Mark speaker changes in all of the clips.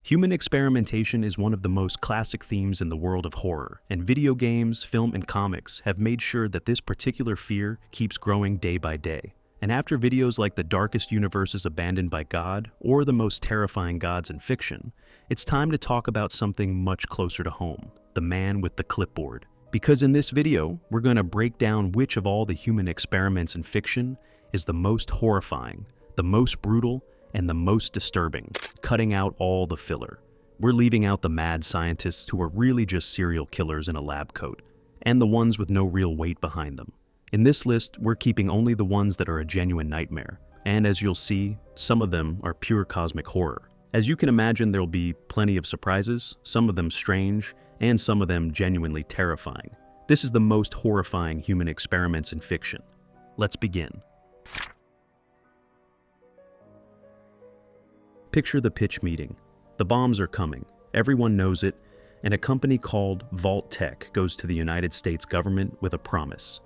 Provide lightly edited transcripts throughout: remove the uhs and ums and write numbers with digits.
Speaker 1: Human experimentation is one of the most classic themes in the world of horror, and video games, film, and comics have made sure that this particular fear keeps growing day by day. And after videos like The Darkest Universes Abandoned by God or The Most Terrifying Gods in Fiction, it's time to talk about something much closer to home, the man with the clipboard. Because in this video, we're going to break down which of all the human experiments in fiction is the most horrifying, the most brutal, and the most disturbing, cutting out all the filler. We're leaving out the mad scientists who are really just serial killers in a lab coat, and the ones with no real weight behind them. In this list, we're keeping only the ones that are a genuine nightmare, and as you'll see, some of them are pure cosmic horror. As you can imagine, there'll be plenty of surprises, some of them strange, and some of them genuinely terrifying. This is the most horrifying human experiments in fiction. Let's begin. Picture the pitch meeting. The bombs are coming, everyone knows it, and a company called VAULT-TEC goes to the United States government with a promise.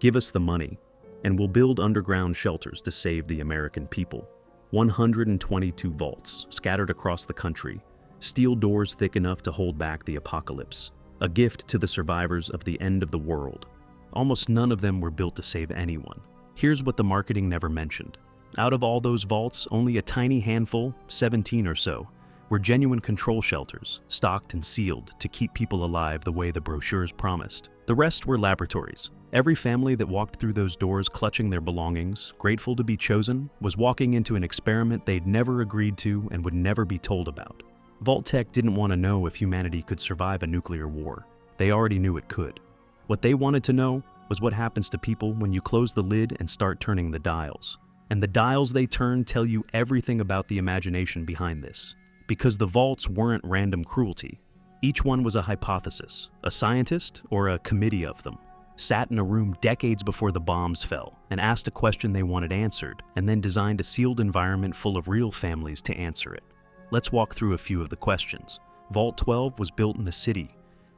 Speaker 1: Give us the money, and we'll build underground shelters to save the American people. 122 vaults scattered across the country, steel doors thick enough to hold back the apocalypse, a gift to the survivors of the end of the world. Almost none of them were built to save anyone. Here's what the marketing never mentioned. Out of all those vaults, only a tiny handful, 17 or so, were genuine control shelters, stocked and sealed to keep people alive the way the brochures promised. The rest were laboratories. Every family that walked through those doors clutching their belongings, grateful to be chosen, was walking into an experiment they'd never agreed to and would never be told about. VAULT-TEC didn't want to know if humanity could survive a nuclear war. They already knew it could. What they wanted to know was what happens to people when you close the lid and start turning the dials. And the dials they turn tell you everything about the imagination behind this. Because the vaults weren't random cruelty. Each one was a hypothesis. A scientist, or a committee of them, sat in a room decades before the bombs fell and asked a question they wanted answered, and then designed a sealed environment full of real families to answer it. Let's walk through a few of the questions. Vault 12 was built in a city,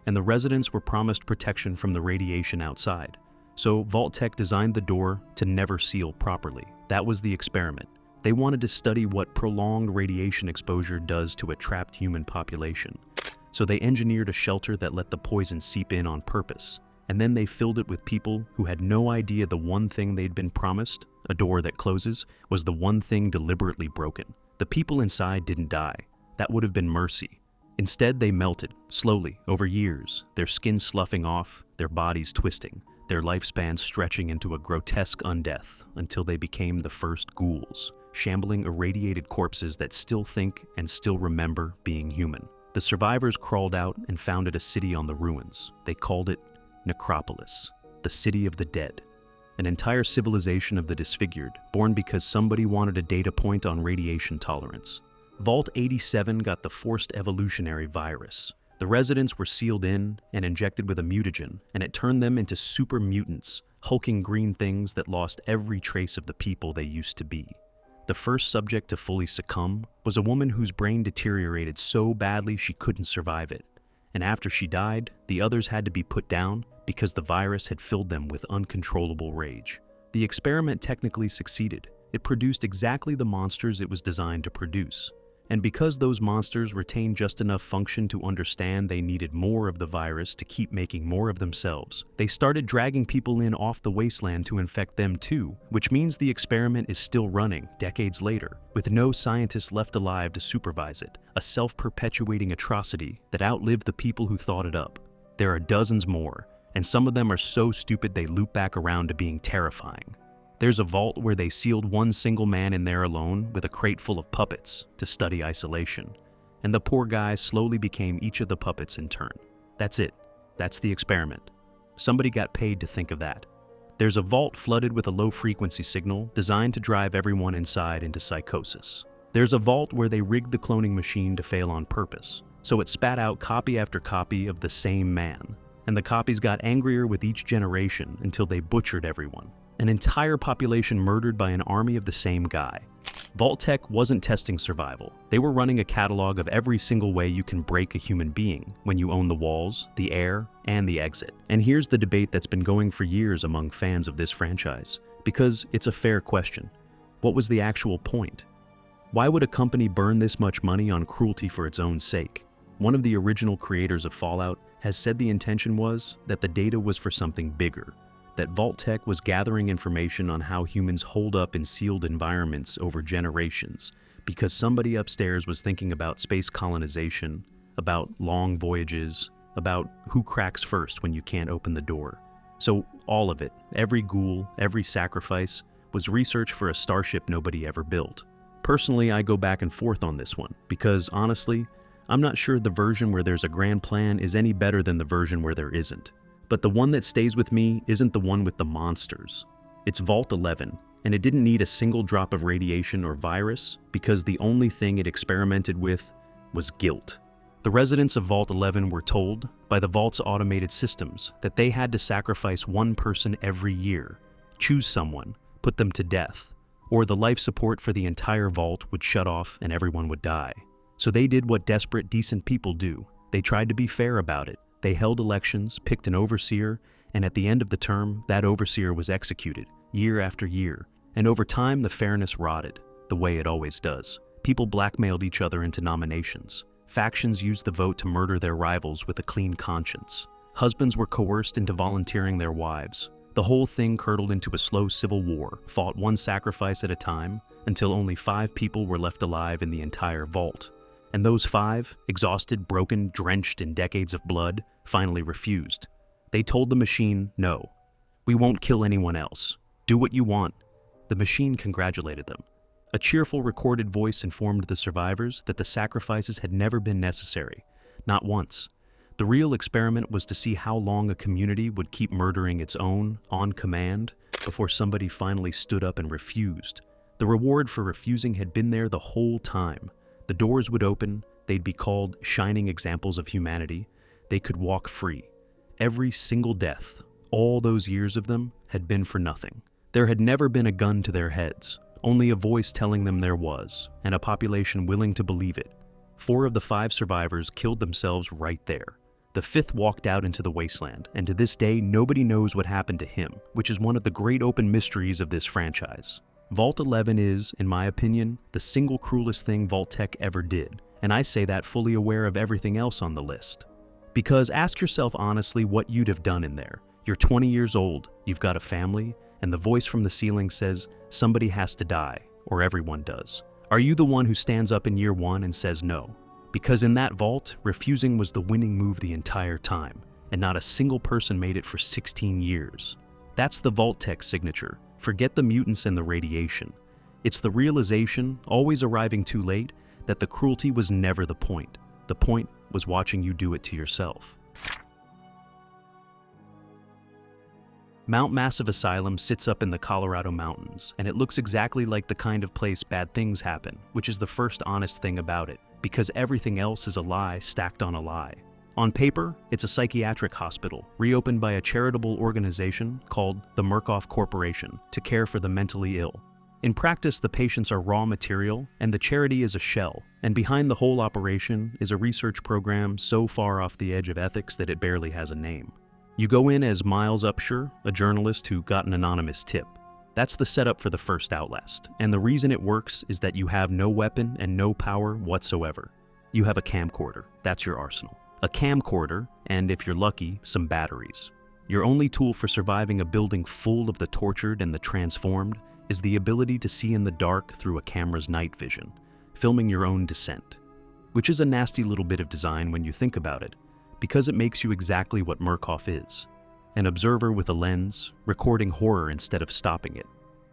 Speaker 1: and the residents were promised protection from the radiation outside. So VAULT-TEC designed the door to never seal properly. That was the experiment. They wanted to study what prolonged radiation exposure does to a trapped human population. So they engineered a shelter that let the poison seep in on purpose. And then they filled it with people who had no idea the one thing they'd been promised, a door that closes, was the one thing deliberately broken. The people inside didn't die. That would have been mercy. Instead, they melted, slowly, over years, their skin sloughing off, their bodies twisting, their lifespans stretching into a grotesque undeath until they became the first ghouls, shambling irradiated corpses that still think and still remember being human. The survivors crawled out and founded a city on the ruins. They called it Necropolis, the city of the dead. An entire civilization of the disfigured, born because somebody wanted a data point on radiation tolerance. Vault 87 got the forced evolutionary virus. The residents were sealed in and injected with a mutagen, and it turned them into super mutants, hulking green things that lost every trace of the people they used to be. The first subject to fully succumb was a woman whose brain deteriorated so badly she couldn't survive it. And after she died, the others had to be put down because the virus had filled them with uncontrollable rage. The experiment technically succeeded. It produced exactly the monsters it was designed to produce. And because those monsters retained just enough function to understand they needed more of the virus to keep making more of themselves, they started dragging people in off the wasteland to infect them too, which means the experiment is still running decades later, with no scientists left alive to supervise it, a self-perpetuating atrocity that outlived the people who thought it up. There are dozens more, and some of them are so stupid they loop back around to being terrifying. There's a vault where they sealed one single man in there alone with a crate full of puppets to study isolation. And the poor guy slowly became each of the puppets in turn. That's it. That's the experiment. Somebody got paid to think of that. There's a vault flooded with a low-frequency signal designed to drive everyone inside into psychosis. There's a vault where they rigged the cloning machine to fail on purpose, so it spat out copy after copy of the same man. And the copies got angrier with each generation until they butchered everyone. An entire population murdered by an army of the same guy. VAULT-TEC wasn't testing survival. They were running a catalog of every single way you can break a human being when you own the walls, the air, and the exit. And here's the debate that's been going for years among fans of this franchise, because it's a fair question. What was the actual point? Why would a company burn this much money on cruelty for its own sake? One of the original creators of Fallout has said the intention was that the data was for something bigger, that VAULT-TEC was gathering information on how humans hold up in sealed environments over generations, because somebody upstairs was thinking about space colonization, about long voyages, about who cracks first when you can't open the door. So all of it, every ghoul, every sacrifice, was research for a starship nobody ever built. Personally, I go back and forth on this one, because honestly, I'm not sure the version where there's a grand plan is any better than the version where there isn't. But the one that stays with me isn't the one with the monsters. It's Vault-11, and it didn't need a single drop of radiation or virus because the only thing it experimented with was guilt. The residents of Vault-11 were told by the Vault's automated systems that they had to sacrifice one person every year, choose someone, put them to death, or the life support for the entire Vault would shut off and everyone would die. So they did what desperate, decent people do. They tried to be fair about it. They held elections, picked an overseer, and at the end of the term, that overseer was executed, year after year. And over time, the fairness rotted, the way it always does. People blackmailed each other into nominations. Factions used the vote to murder their rivals with a clean conscience. Husbands were coerced into volunteering their wives. The whole thing curdled into a slow civil war, fought one sacrifice at a time, until only 5 people were left alive in the entire Vault. And those 5, exhausted, broken, drenched in decades of blood, finally refused. They told the machine, no, we won't kill anyone else. Do what you want. The machine congratulated them. A cheerful recorded voice informed the survivors that the sacrifices had never been necessary, not once. The real experiment was to see how long a community would keep murdering its own, on command, before somebody finally stood up and refused. The reward for refusing had been there the whole time. The doors would open, they'd be called shining examples of humanity. They could walk free. Every single death, all those years of them, had been for nothing. There had never been a gun to their heads, only a voice telling them there was, and a population willing to believe it. 4 of the 5 survivors killed themselves right there. The 5th walked out into the wasteland, and to this day nobody knows what happened to him, which is one of the great open mysteries of this franchise. Vault-11 is, in my opinion, the single cruelest thing Vault-TEC ever did, and I say that fully aware of everything else on the list. Because ask yourself honestly what you'd have done in there. You're 20 years old, you've got a family, and the voice from the ceiling says somebody has to die, or everyone does. Are you the one who stands up in year 1 and says no? Because in that vault, refusing was the winning move the entire time, and not a single person made it for 16 years. That's the Vault-TEC signature. Forget the mutants and the radiation. It's the realization, always arriving too late, that the cruelty was never the point. The point was watching you do it to yourself. Mount Massive Asylum sits up in the Colorado mountains, and it looks exactly like the kind of place bad things happen, which is the first honest thing about it, because everything else is a lie stacked on a lie. On paper, it's a psychiatric hospital, reopened by a charitable organization called the MURKOFF Corporation to care for the mentally ill. In practice, the patients are raw material, and the charity is a shell, and behind the whole operation is a research program so far off the edge of ethics that it barely has a name. You go in as Miles Upshur, a journalist who got an anonymous tip. That's the setup for the first Outlast, and the reason it works is that you have no weapon and no power whatsoever. You have a camcorder, that's your arsenal. A camcorder, and if you're lucky, some batteries. Your only tool for surviving a building full of the tortured and the transformed is the ability to see in the dark through a camera's night vision, filming your own descent. Which is a nasty little bit of design when you think about it, because it makes you exactly what Murkoff is. An observer with a lens, recording horror instead of stopping it.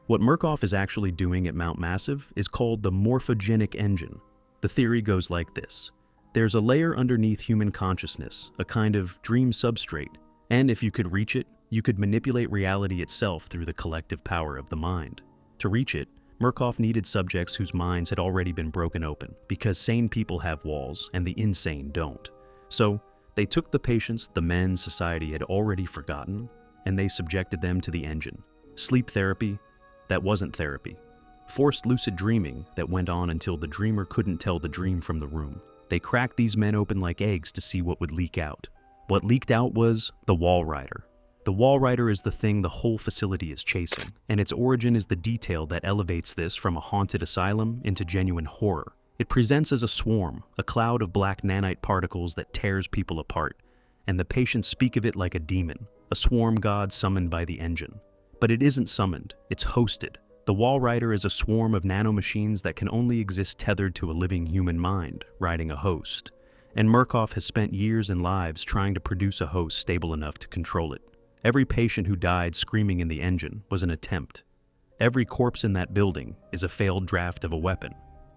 Speaker 1: What Murkoff is actually doing at Mount Massive is called the morphogenic engine. The theory goes like this. There's a layer underneath human consciousness, a kind of dream substrate, and if you could reach it, you could manipulate reality itself through the collective power of the mind. To reach it, Murkoff needed subjects whose minds had already been broken open, because sane people have walls and the insane don't. So, they took the patients the men society had already forgotten, and they subjected them to the engine. Sleep therapy, that wasn't therapy. Forced lucid dreaming that went on until the dreamer couldn't tell the dream from the room. They cracked these men open like eggs to see what would leak out. What leaked out was the WALRIDER. The WALRIDER is the thing the whole facility is chasing, and its origin is the detail that elevates this from a haunted asylum into genuine horror. It presents as a swarm, a cloud of black nanite particles that tears people apart, and the patients speak of it like a demon, a swarm god summoned by the engine. But it isn't summoned, it's hosted. The WALRIDER is a swarm of nanomachines that can only exist tethered to a living human mind, riding a host. And MURKOFF has spent years and lives trying to produce a host stable enough to control it. Every patient who died screaming in the engine was an attempt. Every corpse in that building is a failed draft of a weapon.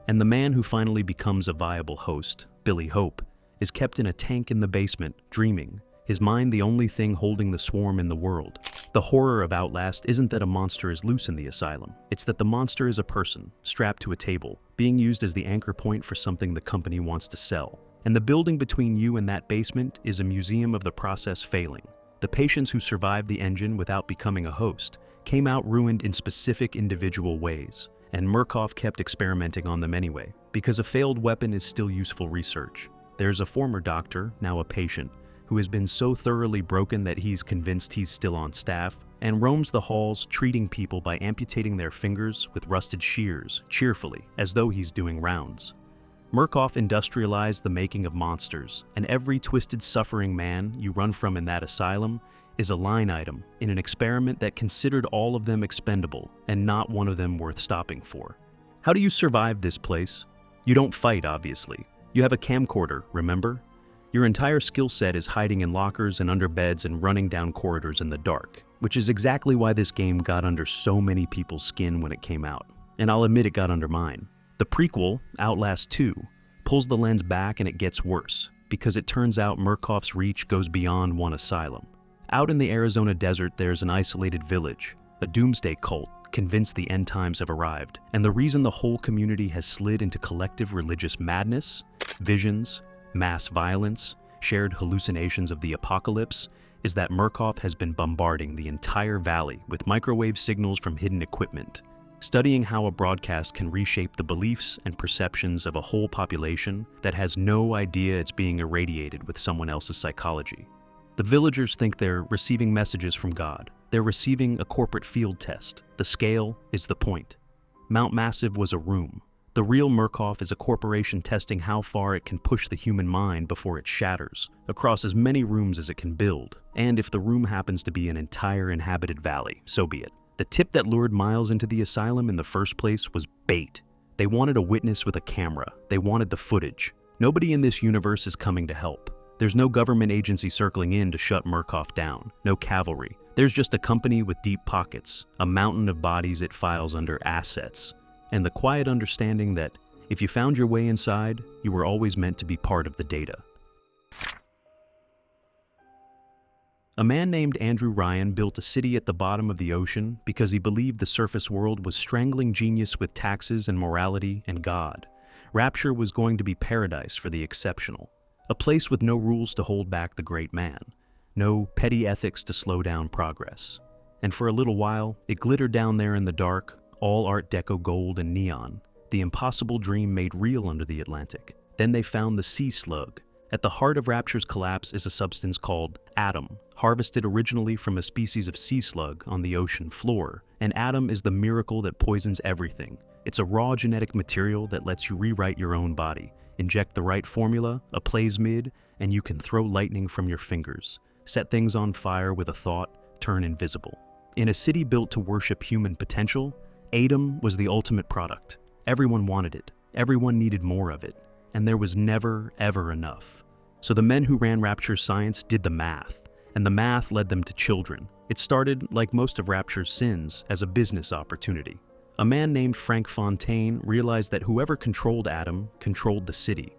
Speaker 1: And the man who finally becomes a viable host, Billy Hope, is kept in a tank in the basement, dreaming, his mind the only thing holding the swarm in the world. The horror of Outlast isn't that a monster is loose in the asylum. It's that the monster is a person, strapped to a table, being used as the anchor point for something the company wants to sell. And the building between you and that basement is a museum of the process failing. The patients who survived the engine without becoming a host came out ruined in specific individual ways. And MURKOFF kept experimenting on them anyway, because a failed weapon is still useful research. There's a former doctor, now a patient, who has been so thoroughly broken that he's convinced he's still on staff, and roams the halls treating people by amputating their fingers with rusted shears, cheerfully, as though he's doing rounds. MURKOFF industrialized the making of monsters, and every twisted, suffering man you run from in that asylum is a line item in an experiment that considered all of them expendable and not one of them worth stopping for. How do you survive this place? You don't fight, obviously. You have a camcorder, remember? Your entire skill set is hiding in lockers and under beds and running down corridors in the dark, which is exactly why this game got under so many people's skin when it came out. And I'll admit it got under mine. The prequel, OUTLAST-II, pulls the lens back and it gets worse, because it turns out MURKOFF's reach goes beyond one asylum. Out in the Arizona desert, there's an isolated village, a doomsday cult convinced the end times have arrived, and the reason the whole community has slid into collective religious madness, visions, mass violence, shared hallucinations of the apocalypse, is that MURKOFF has been bombarding the entire valley with microwave signals from hidden equipment, studying how a broadcast can reshape the beliefs and perceptions of a whole population that has no idea it's being irradiated with someone else's psychology. The villagers think they're receiving messages from God. They're receiving a corporate field test. The scale is the point. Mount Massive was a room. The real MURKOFF is a corporation testing how far it can push the human mind before it shatters, across as many rooms as it can build. And if the room happens to be an entire inhabited valley, so be it. The tip that lured Miles into the asylum in the first place was bait. They wanted a witness with a camera. They wanted the footage. Nobody in this universe is coming to help. There's no government agency circling in to shut MURKOFF down, no cavalry. There's just a company with deep pockets, a mountain of bodies it files under assets, and the quiet understanding that if you found your way inside, you were always meant to be part of the data. A man named Andrew Ryan built a city at the bottom of the ocean because he believed the surface world was strangling genius with taxes and morality and God. Rapture was going to be paradise for the exceptional. A place with no rules to hold back the great man, no petty ethics to slow down progress. And for a little while, it glittered down there in the dark, all Art Deco gold and neon, the impossible dream made real under the Atlantic. Then they found the sea slug. At the heart of Rapture's collapse is a substance called Atom, harvested originally from a species of sea slug on the ocean floor. And Atom is the miracle that poisons everything. It's a raw genetic material that lets you rewrite your own body. Inject the right formula, a plasmid, and you can throw lightning from your fingers, set things on fire with a thought, turn invisible. In a city built to worship human potential, Atom was the ultimate product. Everyone wanted it, everyone needed more of it, and there was never, ever enough. So the men who ran Rapture's science did the math, and the math led them to children. It started, like most of Rapture's sins, as a business opportunity. A man named Frank Fontaine realized that whoever controlled Atom controlled the city,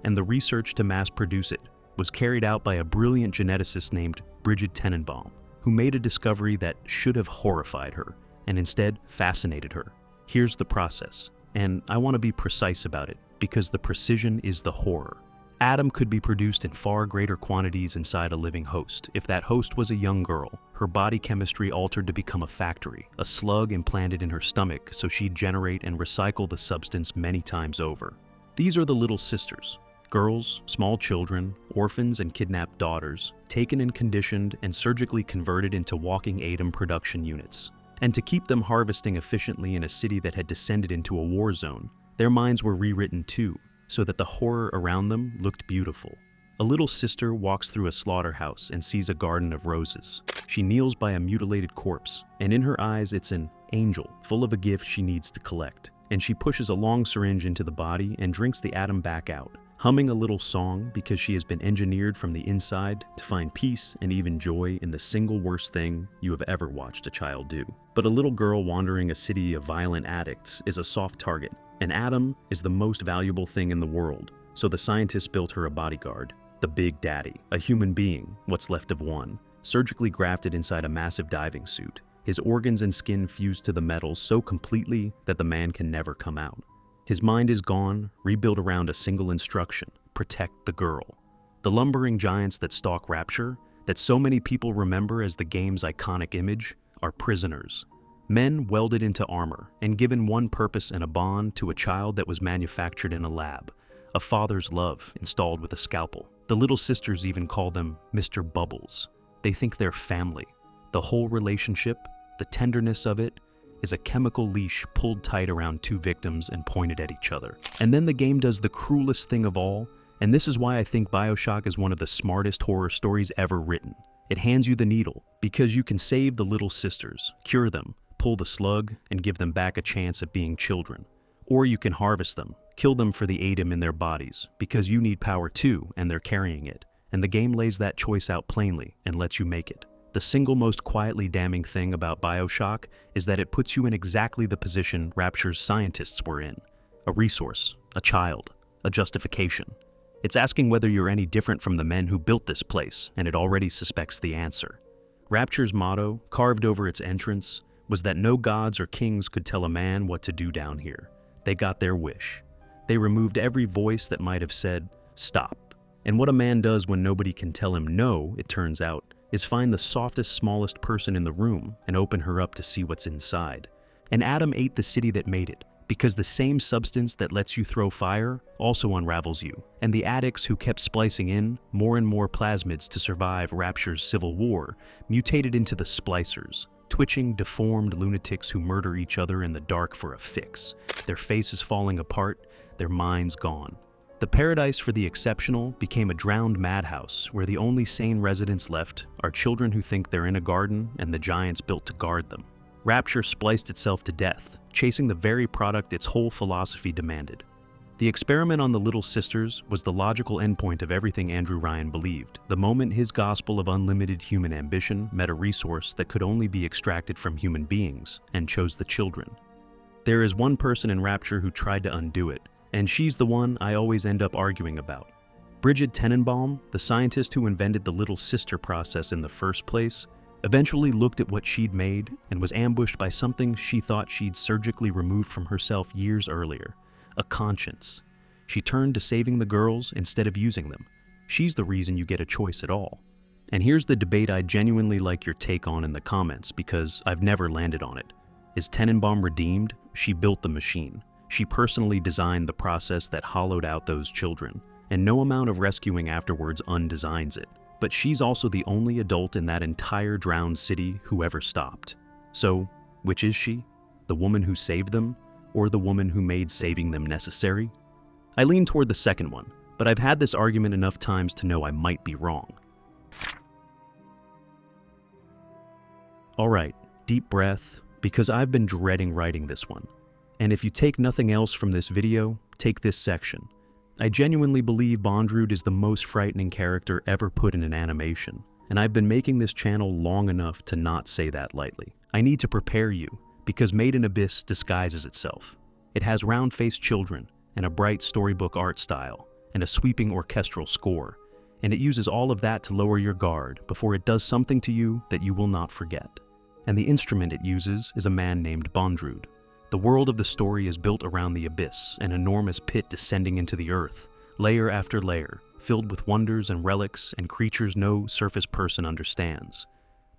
Speaker 1: and the research to mass produce it was carried out by a brilliant geneticist named Brigid Tenenbaum, who made a discovery that should have horrified her, and instead fascinated her. Here's the process, and I want to be precise about it, because the precision is the horror. Atom could be produced in far greater quantities inside a living host. If that host was a young girl, her body chemistry altered to become a factory, a slug implanted in her stomach so she'd generate and recycle the substance many times over. These are the little sisters, Girls, small children, orphans, and kidnapped daughters, taken and conditioned and surgically converted into walking ADAM production units. And to keep them harvesting efficiently in a city that had descended into a war zone, their minds were rewritten too, so that the horror around them looked beautiful. A little sister walks through a slaughterhouse and sees a garden of roses. She kneels by a mutilated corpse, and in her eyes it's an angel, full of a gift she needs to collect. And she pushes a long syringe into the body and drinks the atom back out, humming a little song because she has been engineered from the inside to find peace and even joy in the single worst thing you have ever watched a child do. But a little girl wandering a city of violent addicts is a soft target. An atom is the most valuable thing in the world, so the scientists built her a bodyguard. The Big Daddy, a human being, what's left of one, surgically grafted inside a massive diving suit. His organs and skin fused to the metal so completely that the man can never come out. His mind is gone, rebuilt around a single instruction: protect the girl. The lumbering giants that stalk Rapture, that so many people remember as the game's iconic image, are prisoners. Men welded into armor and given one purpose and a bond to a child that was manufactured in a lab. A father's love installed with a scalpel. The little sisters even call them Mr. Bubbles. They think they're family. The whole relationship, the tenderness of it, is a chemical leash pulled tight around two victims and pointed at each other. And then the game does the cruelest thing of all, and this is why I think BioShock is one of the smartest horror stories ever written. It hands you the needle, because you can save the little sisters, cure them, pull the slug, and give them back a chance at being children. Or you can harvest them, kill them for the ADAM in their bodies, because you need power too, and they're carrying it. And the game lays that choice out plainly and lets you make it. The single most quietly damning thing about BioShock is that it puts you in exactly the position Rapture's scientists were in. A resource, a child, a justification. It's asking whether you're any different from the men who built this place, and it already suspects the answer. Rapture's motto, carved over its entrance, was that no gods or kings could tell a man what to do down here. They got their wish. They removed every voice that might have said, stop. And what a man does when nobody can tell him no, it turns out, is find the softest, smallest person in the room and open her up to see what's inside. And Adam ate the city that made it, because the same substance that lets you throw fire also unravels you. And the addicts who kept splicing in more and more plasmids to survive Rapture's civil war mutated into the splicers, twitching, deformed lunatics who murder each other in the dark for a fix. Their faces falling apart, their minds gone. The paradise for the exceptional became a drowned madhouse where the only sane residents left are children who think they're in a garden and the giants built to guard them. Rapture spliced itself to death, chasing the very product its whole philosophy demanded. The experiment on the little sisters was the logical endpoint of everything Andrew Ryan believed, the moment his gospel of unlimited human ambition met a resource that could only be extracted from human beings, and chose the children. There is one person in Rapture who tried to undo it, and she's the one I always end up arguing about. Brigid Tenenbaum, the scientist who invented the little sister process in the first place, eventually looked at what she'd made and was ambushed by something she thought she'd surgically removed from herself years earlier. A conscience. She turned to saving the girls instead of using them. She's the reason you get a choice at all. And here's the debate I genuinely like your take on in the comments, because I've never landed on it. Is Tenenbaum redeemed? She built the machine. She personally designed the process that hollowed out those children, and no amount of rescuing afterwards undesigns it. But she's also the only adult in that entire drowned city who ever stopped. So, which is she? The woman who saved them? Or the woman who made saving them necessary? I lean toward the second one, but I've had this argument enough times to know I might be wrong. Alright, deep breath, because I've been dreading writing this one. And if you take nothing else from this video, take this section. I genuinely believe Bondrewd is the most frightening character ever put in an animation, and I've been making this channel long enough to not say that lightly. I need to prepare you, because Made in Abyss disguises itself. It has round-faced children, and a bright storybook art style, and a sweeping orchestral score, and it uses all of that to lower your guard before it does something to you that you will not forget. And the instrument it uses is a man named Bondrewd. The world of the story is built around the Abyss, an enormous pit descending into the earth, layer after layer, filled with wonders and relics and creatures no surface person understands.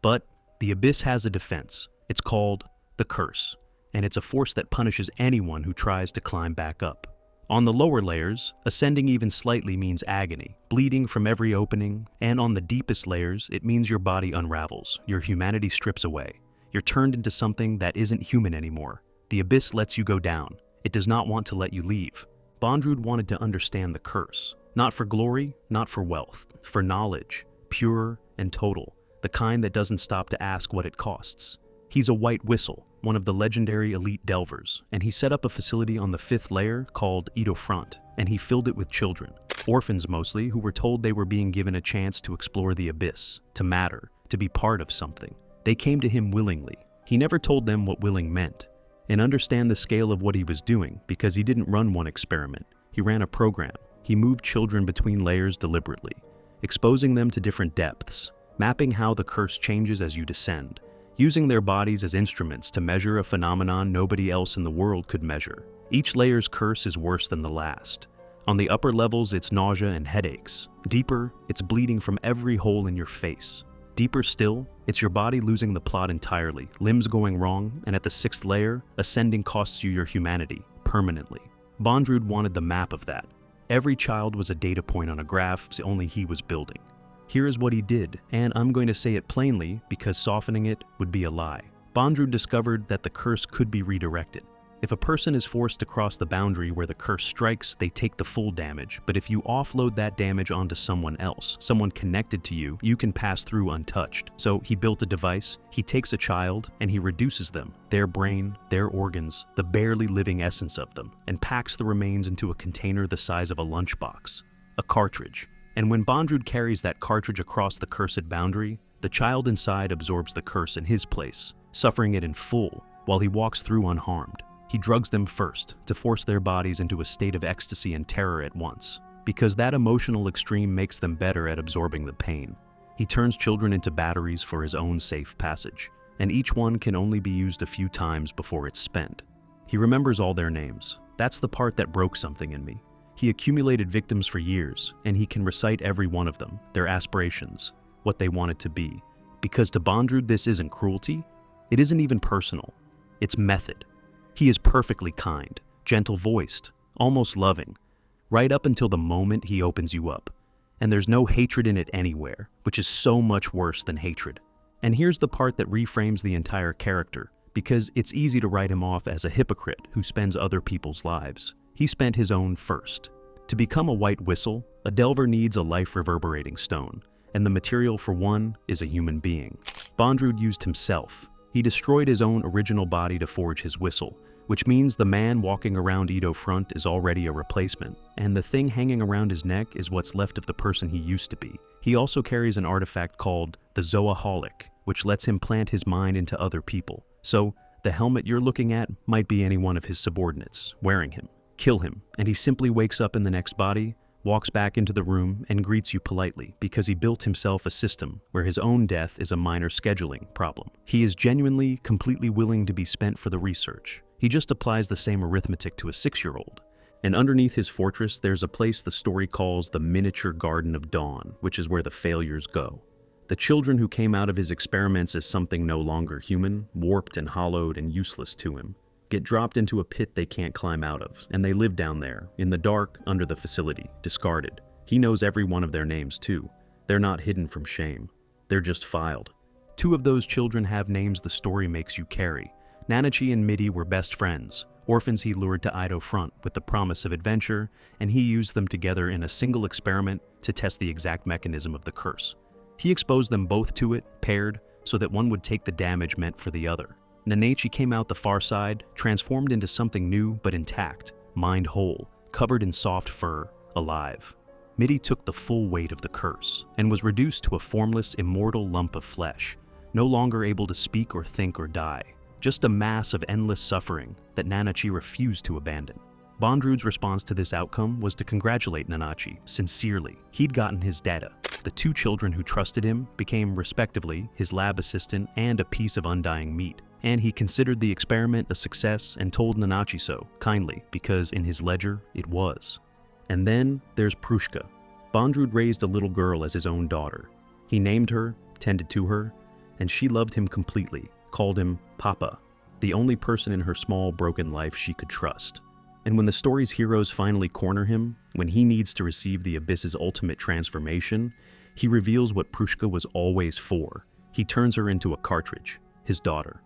Speaker 1: But the Abyss has a defense. It's called the Curse, and it's a force that punishes anyone who tries to climb back up. On the lower layers, ascending even slightly means agony, bleeding from every opening, and on the deepest layers, it means your body unravels, your humanity strips away. You're turned into something that isn't human anymore. The abyss lets you go down. It does not want to let you leave. Bondrewd wanted to understand the curse, not for glory, not for wealth, for knowledge, pure and total, the kind that doesn't stop to ask what it costs. He's a white whistle, one of the legendary elite delvers, and he set up a facility on the 5th layer called Edo Front, and he filled it with children, orphans mostly, who were told they were being given a chance to explore the abyss, to matter, to be part of something. They came to him willingly. He never told them what willing meant, and understand the scale of what he was doing, because he didn't run one experiment. He ran a program. He moved children between layers deliberately, exposing them to different depths, mapping how the curse changes as you descend, using their bodies as instruments to measure a phenomenon nobody else in the world could measure. Each layer's curse is worse than the last. On the upper levels, it's nausea and headaches. Deeper, it's bleeding from every hole in your face. Deeper still, it's your body losing the plot entirely, limbs going wrong, and at the 6th layer, ascending costs you your humanity, permanently. Bondrewd wanted the map of that. Every child was a data point on a graph only he was building. Here is what he did, and I'm going to say it plainly because softening it would be a lie. Bondrewd discovered that the curse could be redirected. If a person is forced to cross the boundary where the curse strikes, they take the full damage, but if you offload that damage onto someone else, someone connected to you, you can pass through untouched. So he built a device, he takes a child, and he reduces them, their brain, their organs, the barely living essence of them, and packs the remains into a container the size of a lunchbox, a cartridge. And when Bondrewd carries that cartridge across the cursed boundary, the child inside absorbs the curse in his place, suffering it in full, while he walks through unharmed. He drugs them first, to force their bodies into a state of ecstasy and terror at once, because that emotional extreme makes them better at absorbing the pain. He turns children into batteries for his own safe passage, and each one can only be used a few times before it's spent. He remembers all their names. That's the part that broke something in me. He accumulated victims for years, and he can recite every one of them, their aspirations, what they wanted to be. Because to Bondrewd, this isn't cruelty. It isn't even personal. It's method. He is perfectly kind, gentle-voiced, almost loving, right up until the moment he opens you up. And there's no hatred in it anywhere, which is so much worse than hatred. And here's the part that reframes the entire character, because it's easy to write him off as a hypocrite who spends other people's lives. He spent his own first. To become a white whistle, a delver needs a life-reverberating stone, and the material for one is a human being. Bondrewd used himself. He destroyed his own original body to forge his whistle, which means the man walking around Edo Front is already a replacement, and the thing hanging around his neck is what's left of the person he used to be. He also carries an artifact called the Zoaholic, which lets him plant his mind into other people. So, the helmet you're looking at might be any one of his subordinates, wearing him. Kill him, and he simply wakes up in the next body, walks back into the room, and greets you politely because he built himself a system where his own death is a minor scheduling problem. He is genuinely, completely willing to be spent for the research. He just applies the same arithmetic to a 6-year-old. And underneath his fortress, there's a place the story calls the Miniature Garden of Dawn, which is where the failures go. The children who came out of his experiments as something no longer human, warped and hollowed and useless to him, get dropped into a pit they can't climb out of, and they live down there, in the dark, under the facility, discarded. He knows every one of their names, too. They're not hidden from shame. They're just filed. 2 of those children have names the story makes you carry. Nanachi and Midi were best friends, orphans he lured to Edo Front with the promise of adventure, and he used them together in a single experiment to test the exact mechanism of the curse. He exposed them both to it, paired, so that one would take the damage meant for the other. Nanachi came out the far side, transformed into something new but intact, mind whole, covered in soft fur, alive. Midi took the full weight of the curse, and was reduced to a formless, immortal lump of flesh, no longer able to speak or think or die, just a mass of endless suffering that Nanachi refused to abandon. Bondrewd's response to this outcome was to congratulate Nanachi, sincerely. He'd gotten his data. The 2 children who trusted him became, respectively, his lab assistant and a piece of undying meat. And he considered the experiment a success and told Nanachi so, kindly, because in his ledger, it was. And then there's Prushka. Bondrewd raised a little girl as his own daughter. He named her, tended to her, and she loved him completely, called him Papa, the only person in her small, broken life she could trust. And when the story's heroes finally corner him, when he needs to receive the Abyss's ultimate transformation, he reveals what Prushka was always for. He turns her into a cartridge, his daughter.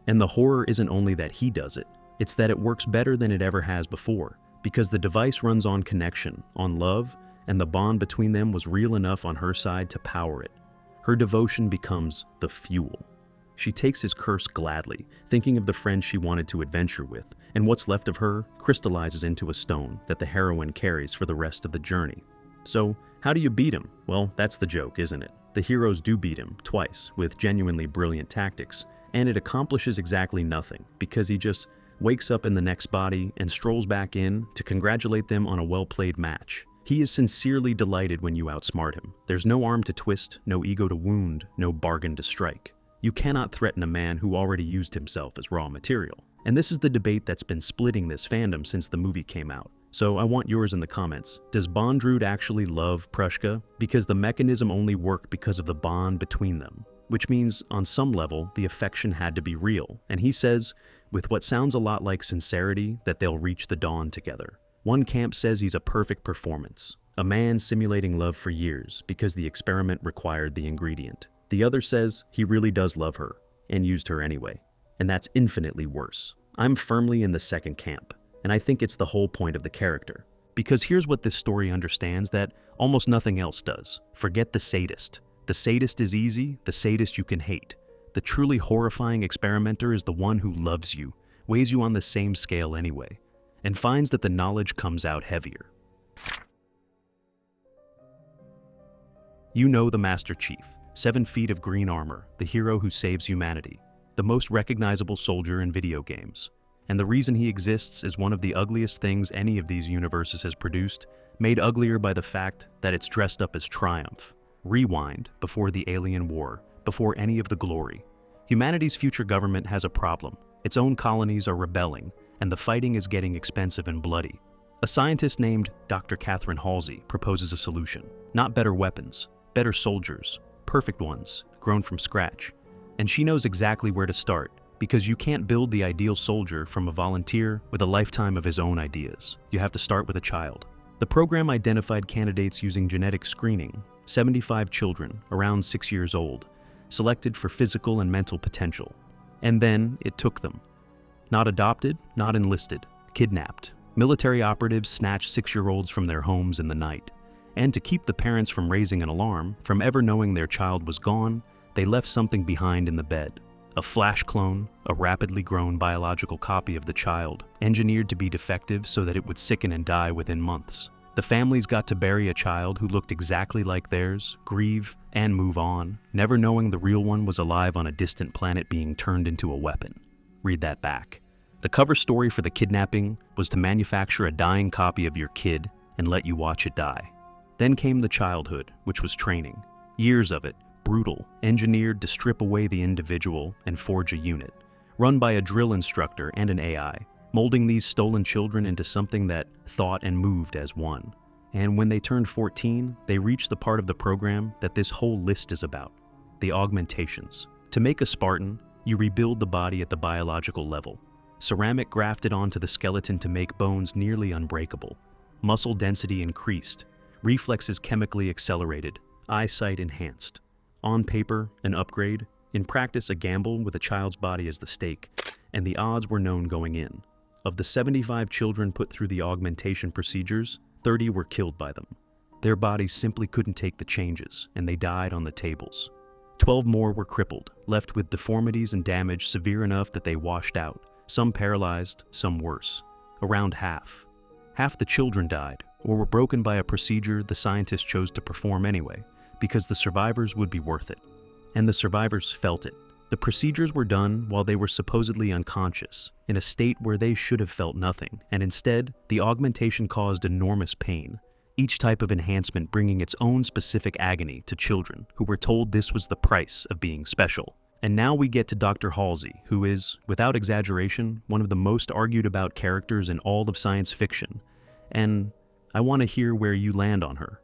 Speaker 1: And the horror isn't only that he does it, it's that it works better than it ever has before, because the device runs on connection, on love, and the bond between them was real enough on her side to power it. Her devotion becomes the fuel. She takes his curse gladly, thinking of the friend she wanted to adventure with, and what's left of her crystallizes into a stone that the heroine carries for the rest of the journey. So, how do you beat him? Well, that's the joke, isn't it? The heroes do beat him, twice, with genuinely brilliant tactics, and it accomplishes exactly nothing, because he just wakes up in the next body and strolls back in to congratulate them on a well-played match. He is sincerely delighted when you outsmart him. There's no arm to twist, no ego to wound, no bargain to strike. You cannot threaten a man who already used himself as raw material. And this is the debate that's been splitting this fandom since the movie came out. So I want yours in the comments. Does Bondrewd actually love Prushka? Because the mechanism only worked because of the bond between them. Which means, on some level, the affection had to be real. And he says, with what sounds a lot like sincerity, that they'll reach the dawn together. One camp says he's a perfect performance. A man simulating love for years because the experiment required the ingredient. The other says he really does love her, and used her anyway. And that's infinitely worse. I'm firmly in the second camp, and I think it's the whole point of the character. Because here's what this story understands that almost nothing else does. Forget the sadist. The sadist is easy, the sadist you can hate. The truly horrifying experimenter is the one who loves you, weighs you on the same scale anyway, and finds that the knowledge comes out heavier. You know the Master Chief. 7 feet of green armor, the hero who saves humanity, the most recognizable soldier in video games. And the reason he exists is one of the ugliest things any of these universes has produced, made uglier by the fact that it's dressed up as triumph. Rewind, before the alien war, before any of the glory. Humanity's future government has a problem. Its own colonies are rebelling, and the fighting is getting expensive and bloody. A scientist named Dr. Catherine Halsey proposes a solution. Not better weapons, better soldiers. Perfect ones, grown from scratch. And she knows exactly where to start, because you can't build the ideal soldier from a volunteer with a lifetime of his own ideas. You have to start with a child. The program identified candidates using genetic screening, 75 children, around 6 years old, selected for physical and mental potential. And then it took them. Not adopted, not enlisted, kidnapped. Military operatives snatched 6-year-olds from their homes in the night. And to keep the parents from raising an alarm, from ever knowing their child was gone, they left something behind in the bed. A flash clone, a rapidly grown biological copy of the child, engineered to be defective so that it would sicken and die within months. The families got to bury a child who looked exactly like theirs, grieve, and move on, never knowing the real one was alive on a distant planet being turned into a weapon. Read that back. The cover story for the kidnapping was to manufacture a dying copy of your kid and let you watch it die. Then came the childhood, which was training. Years of it, brutal, engineered to strip away the individual and forge a unit. Run by a drill instructor and an AI, molding these stolen children into something that thought and moved as one. And when they turned 14, they reached the part of the program that this whole list is about, the augmentations. To make a Spartan, you rebuild the body at the biological level. Ceramic grafted onto the skeleton to make bones nearly unbreakable. Muscle density increased. Reflexes chemically accelerated, eyesight enhanced. On paper, an upgrade. In practice, a gamble with a child's body as the stake, and the odds were known going in. Of the 75 children put through the augmentation procedures, 30 were killed by them. Their bodies simply couldn't take the changes, and they died on the tables. 12 more were crippled, left with deformities and damage severe enough that they washed out, some paralyzed, some worse. Around half. Half the children died, or were broken by a procedure the scientists chose to perform anyway, because the survivors would be worth it. And the survivors felt it. The procedures were done while they were supposedly unconscious, in a state where they should have felt nothing, and instead, the augmentation caused enormous pain, each type of enhancement bringing its own specific agony to children who were told this was the price of being special. And now we get to Dr. Halsey, who is, without exaggeration, one of the most argued about characters in all of science fiction, and I want to hear where you land on her.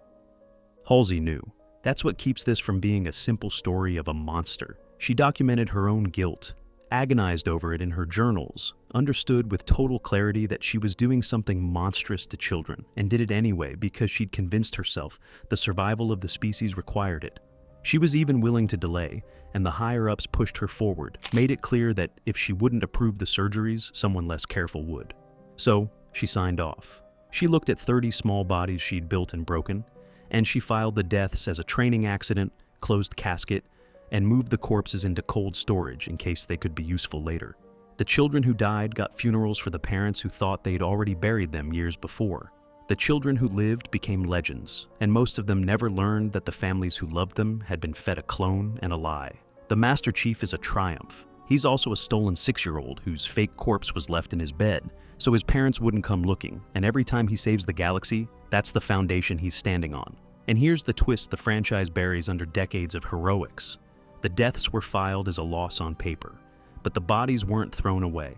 Speaker 1: Halsey knew. That's what keeps this from being a simple story of a monster. She documented her own guilt, agonized over it in her journals, understood with total clarity that she was doing something monstrous to children, and did it anyway because she'd convinced herself the survival of the species required it. She was even willing to delay, and the higher-ups pushed her forward, made it clear that if she wouldn't approve the surgeries, someone less careful would. So, she signed off. She looked at 30 small bodies she'd built and broken, and she filed the deaths as a training accident, closed casket, and moved the corpses into cold storage in case they could be useful later. The children who died got funerals for the parents who thought they'd already buried them years before. The children who lived became legends, and most of them never learned that the families who loved them had been fed a clone and a lie. The Master Chief is a triumph. He's also a stolen 6-year-old whose fake corpse was left in his bed, so his parents wouldn't come looking, and every time he saves the galaxy, that's the foundation he's standing on. And here's the twist the franchise buries under decades of heroics. The deaths were filed as a loss on paper, but the bodies weren't thrown away.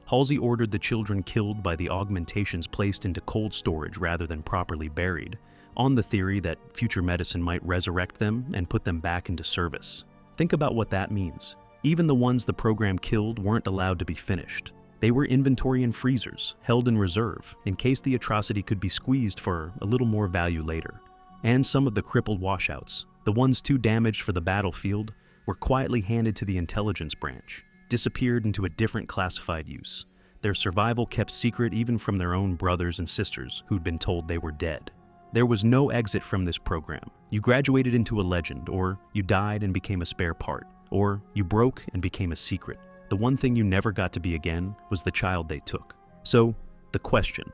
Speaker 1: Halsey ordered the children killed by the augmentations placed into cold storage rather than properly buried, on the theory that future medicine might resurrect them and put them back into service. Think about what that means. Even the ones the program killed weren't allowed to be finished. They were inventory in freezers, held in reserve, in case the atrocity could be squeezed for a little more value later. And some of the crippled washouts, the ones too damaged for the battlefield, were quietly handed to the intelligence branch, disappeared into a different classified use, their survival kept secret even from their own brothers and sisters who'd been told they were dead. There was no exit from this program. You graduated into a legend, or you died and became a spare part, or you broke and became a secret. The one thing you never got to be again was the child they took. So, the question,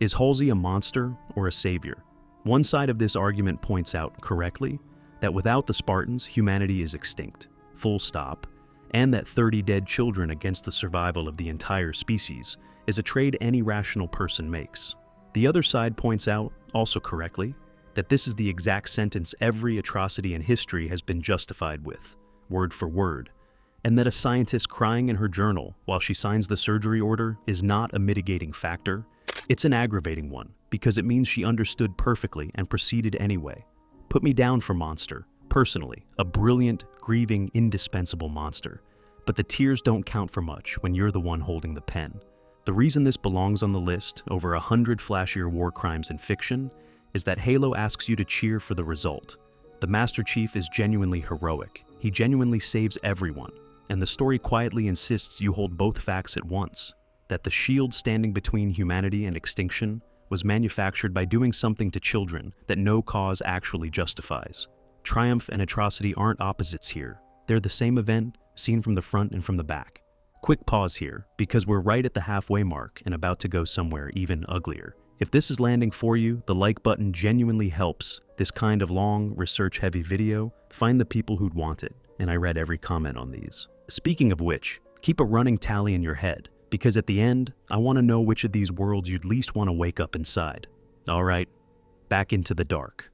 Speaker 1: is Halsey a monster or a savior? One side of this argument points out, correctly, that without the Spartans, humanity is extinct, full stop, and that 30 dead children against the survival of the entire species is a trade any rational person makes. The other side points out, also correctly, that this is the exact sentence every atrocity in history has been justified with, word for word, and that a scientist crying in her journal while she signs the surgery order is not a mitigating factor, it's an aggravating one, because it means she understood perfectly and proceeded anyway. Put me down for monster, personally, a brilliant, grieving, indispensable monster. But the tears don't count for much when you're the one holding the pen. The reason this belongs on the list, over 100 flashier war crimes in fiction, is that Halo asks you to cheer for the result. The Master Chief is genuinely heroic. He genuinely saves everyone. And the story quietly insists you hold both facts at once. That the shield standing between humanity and extinction was manufactured by doing something to children that no cause actually justifies. Triumph and atrocity aren't opposites here. They're the same event, seen from the front and from the back. Quick pause here, because we're right at the halfway mark and about to go somewhere even uglier. If this is landing for you, the like button genuinely helps this kind of long, research-heavy video find the people who'd want it, and I read every comment on these. Speaking of which, keep a running tally in your head, because at the end, I want to know which of these worlds you'd least want to wake up inside. Alright, back into the dark.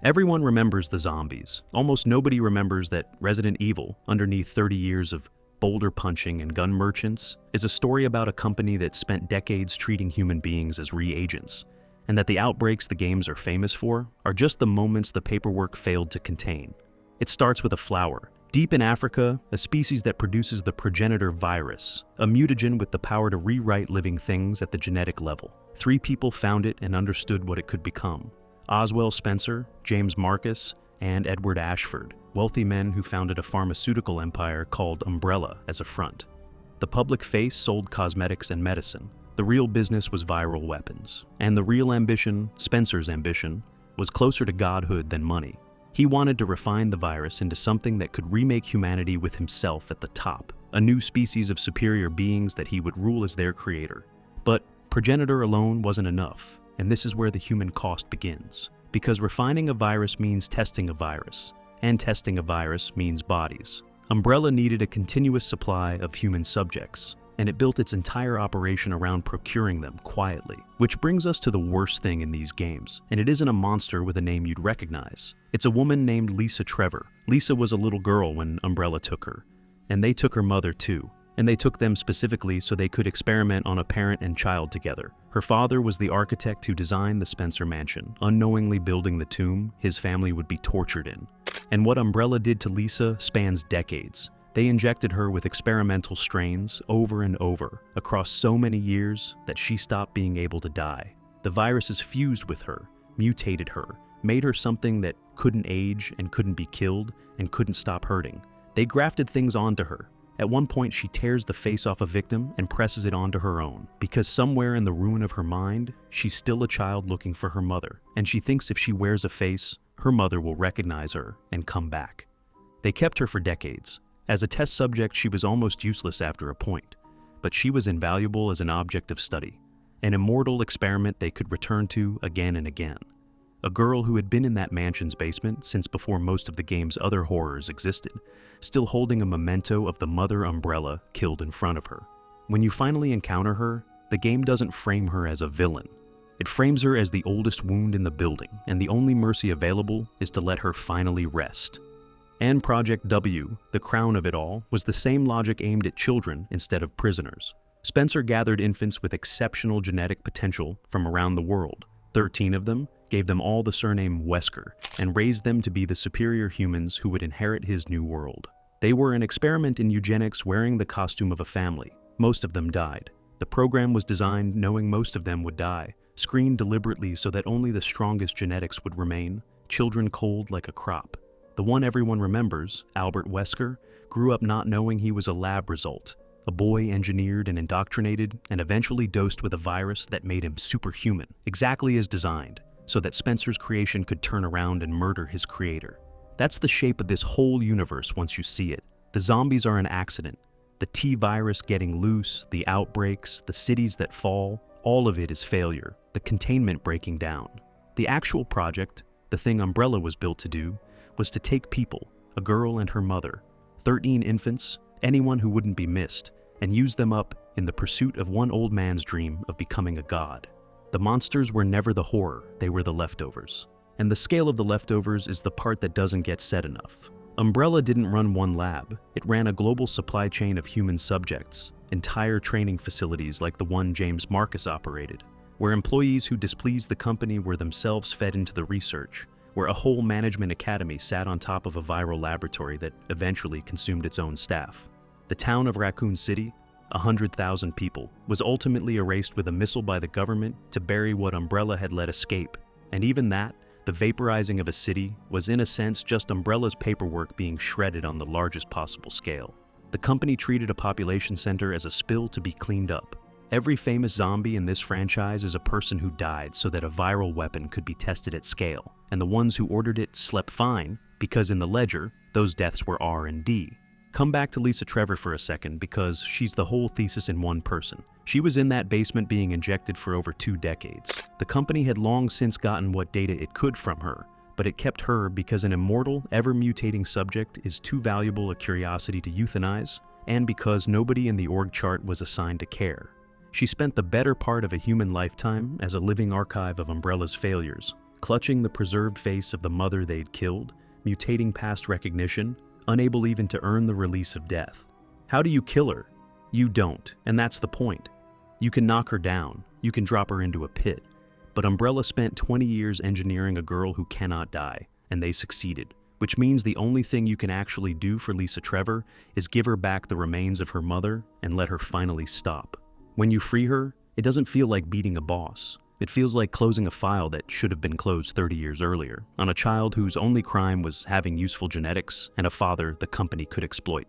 Speaker 1: Everyone remembers the zombies. Almost nobody remembers that Resident Evil, underneath 30 years of boulder punching and gun merchants, is a story about a company that spent decades treating human beings as reagents, and that the outbreaks the games are famous for are just the moments the paperwork failed to contain. It starts with a flower. Deep in Africa, a species that produces the progenitor virus, a mutagen with the power to rewrite living things at the genetic level. 3 people found it and understood what it could become. Oswell Spencer, James Marcus, and Edward Ashford, wealthy men who founded a pharmaceutical empire called Umbrella as a front. The public face sold cosmetics and medicine. The real business was viral weapons. And the real ambition, Spencer's ambition, was closer to godhood than money. He wanted to refine the virus into something that could remake humanity with himself at the top, a new species of superior beings that he would rule as their creator. But progenitor alone wasn't enough. And this is where the human cost begins. Because refining a virus means testing a virus, and testing a virus means bodies. Umbrella needed a continuous supply of human subjects, and it built its entire operation around procuring them quietly. Which brings us to the worst thing in these games, and it isn't a monster with a name you'd recognize. It's a woman named Lisa TREVOR. Lisa was a little girl when Umbrella took her, and they took her mother too. And they took them specifically so they could experiment on a parent and child together. Her father was the architect who designed the Spencer mansion, unknowingly building the tomb his family would be tortured in. And what Umbrella did to Lisa spans decades. They injected her with experimental strains over and over, across so many years that she stopped being able to die. The viruses fused with her, mutated her, made her something that couldn't age and couldn't be killed and couldn't stop hurting. They grafted things onto her. At one point, she tears the face off a victim and presses it onto her own, because somewhere in the ruin of her mind, she's still a child looking for her mother, and she thinks if she wears a face, her mother will recognize her and come back. They kept her for decades. As a test subject, she was almost useless after a point, but she was invaluable as an object of study, an immortal experiment they could return to again and again. A girl who had been in that mansion's basement since before most of the game's other horrors existed, still holding a memento of the Mother Umbrella killed in front of her. When you finally encounter her, the game doesn't frame her as a villain. It frames her as the oldest wound in the building, and the only mercy available is to let her finally rest. And Project W, the crown of it all, was the same logic aimed at children instead of prisoners. Spencer gathered infants with exceptional genetic potential from around the world. 13 of them, gave them all the surname Wesker, and raised them to be the superior humans who would inherit his new world. They were an experiment in eugenics wearing the costume of a family. Most of them died. The program was designed knowing most of them would die, screened deliberately so that only the strongest genetics would remain, children cold like a crop. The one everyone remembers, Albert Wesker, grew up not knowing he was a lab result, a boy engineered and indoctrinated and eventually dosed with a virus that made him superhuman, exactly as designed, so that Spencer's creation could turn around and murder his creator. That's the shape of this whole universe once you see it. The zombies are an accident. The T-virus getting loose, the outbreaks, the cities that fall, all of it is failure, the containment breaking down. The actual project, the thing Umbrella was built to do, was to take people, a girl and her mother, 13 infants, anyone who wouldn't be missed, and use them up in the pursuit of one old man's dream of becoming a god. The monsters were never the horror, they were the leftovers. And the scale of the leftovers is the part that doesn't get said enough. Umbrella didn't run one lab, it ran a global supply chain of human subjects, entire training facilities like the one James Marcus operated, where employees who displeased the company were themselves fed into the research, where a whole management academy sat on top of a viral laboratory that eventually consumed its own staff. The town of Raccoon City, 100,000 people, was ultimately erased with a missile by the government to bury what Umbrella had let escape. And even that, the vaporizing of a city, was in a sense just Umbrella's paperwork being shredded on the largest possible scale. The company treated a population center as a spill to be cleaned up. Every famous zombie in this franchise is a person who died so that a viral weapon could be tested at scale, and the ones who ordered it slept fine because in the ledger, those deaths were R&D. Come back to Lisa Trevor for a second because she's the whole thesis in one person. She was in that basement being injected for over 2 decades. The company had long since gotten what data it could from her, but it kept her because an immortal, ever-mutating subject is too valuable a curiosity to euthanize, and because nobody in the org chart was assigned to care. She spent the better part of a human lifetime as a living archive of Umbrella's failures, clutching the preserved face of the mother they'd killed, mutating past recognition, unable even to earn the release of death. How do you kill her? You don't, and that's the point. You can knock her down, you can drop her into a pit, but Umbrella spent 20 years engineering a girl who cannot die, and they succeeded, which means the only thing you can actually do for Lisa Trevor is give her back the remains of her mother and let her finally stop. When you free her, it doesn't feel like beating a boss. It feels like closing a file that should have been closed 30 years earlier, on a child whose only crime was having useful genetics and a father the company could exploit.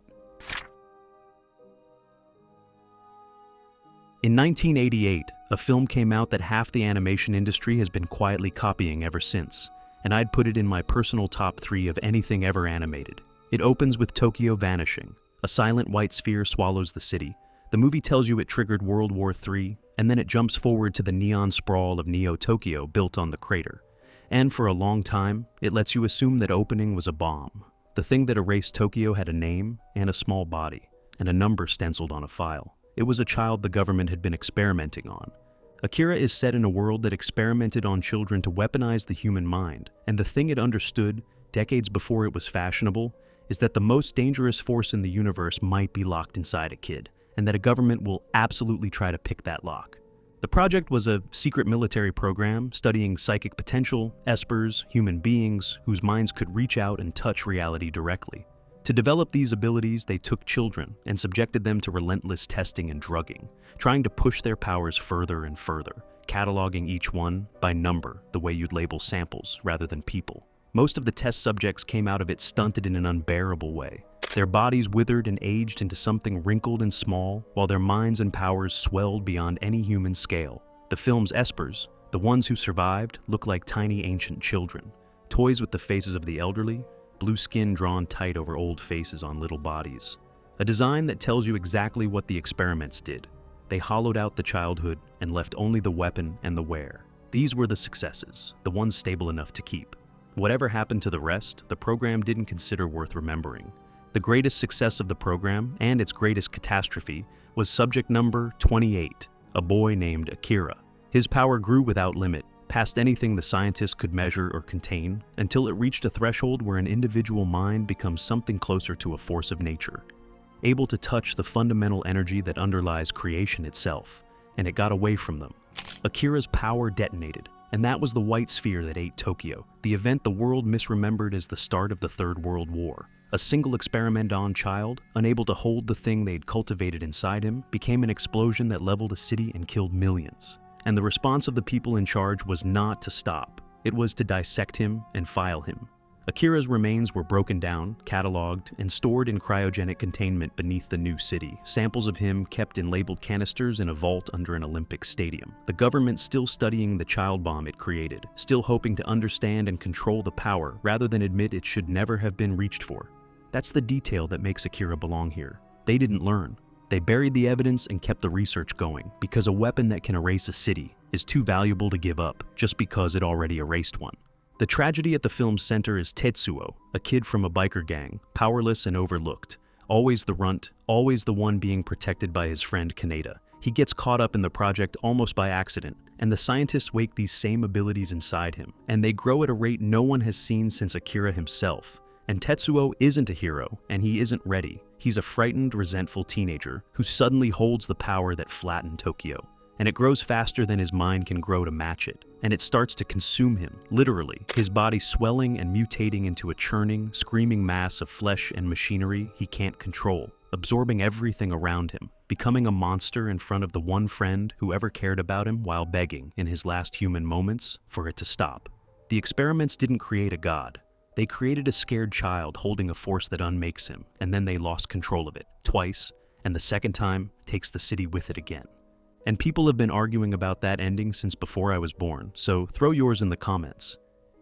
Speaker 1: In 1988, a film came out that half the animation industry has been quietly copying ever since, and I'd put it in my personal top 3 of anything ever animated. It opens with Tokyo vanishing. A silent white sphere swallows the city. The movie tells you it triggered World War III, and then it jumps forward to the neon sprawl of Neo-Tokyo built on the crater. And for a long time, it lets you assume that opening was a bomb. The thing that erased Tokyo had a name and a small body, and a number stenciled on a file. It was a child the government had been experimenting on. AKIRA is set in a world that experimented on children to weaponize the human mind, and the thing it understood, decades before it was fashionable, is that the most dangerous force in the universe might be locked inside a kid, and that a government will absolutely try to pick that lock. The project was a secret military program studying psychic potential, espers, human beings whose minds could reach out and touch reality directly. To develop these abilities, they took children and subjected them to relentless testing and drugging, trying to push their powers further and further, cataloging each one by number, the way you'd label samples rather than people. Most of the test subjects came out of it stunted in an unbearable way. Their bodies withered and aged into something wrinkled and small, while their minds and powers swelled beyond any human scale. The film's espers, the ones who survived, looked like tiny ancient children, toys with the faces of the elderly, blue skin drawn tight over old faces on little bodies. A design that tells you exactly what the experiments did. They hollowed out the childhood and left only the weapon and the wear. These were the successes, the ones stable enough to keep. Whatever happened to the rest, the program didn't consider worth remembering. The greatest success of the program, and its greatest catastrophe, was subject number 28, a boy named AKIRA. His power grew without limit, past anything the scientists could measure or contain, until it reached a threshold where an individual mind becomes something closer to a force of nature, able to touch the fundamental energy that underlies creation itself, and it got away from them. AKIRA's power detonated, and that was the white sphere that ate Tokyo, the event the world misremembered as the start of the Third World War. A single experiment-on child, unable to hold the thing they'd cultivated inside him, became an explosion that leveled a city and killed millions. And the response of the people in charge was not to stop. It was to dissect him and file him. AKIRA's remains were broken down, cataloged, and stored in cryogenic containment beneath the new city, samples of him kept in labeled canisters in a vault under an Olympic stadium. The government still studying the child bomb it created, still hoping to understand and control the power rather than admit it should never have been reached for. That's the detail that makes AKIRA belong here. They didn't learn. They buried the evidence and kept the research going, because a weapon that can erase a city is too valuable to give up just because it already erased one. The tragedy at the film's center is Tetsuo, a kid from a biker gang, powerless and overlooked. Always the runt, always the one being protected by his friend Kaneda. He gets caught up in the project almost by accident, and the scientists wake these same abilities inside him, and they grow at a rate no one has seen since AKIRA himself. And Tetsuo isn't a hero, and he isn't ready. He's a frightened, resentful teenager who suddenly holds the power that flattened Tokyo. And it grows faster than his mind can grow to match it. And it starts to consume him, literally, his body swelling and mutating into a churning, screaming mass of flesh and machinery he can't control, absorbing everything around him, becoming a monster in front of the one friend who ever cared about him while begging, in his last human moments, for it to stop. The experiments didn't create a god. They created a scared child holding a force that unmakes him, and then they lost control of it, twice, and the second time takes the city with it again. And people have been arguing about that ending since before I was born, so throw yours in the comments.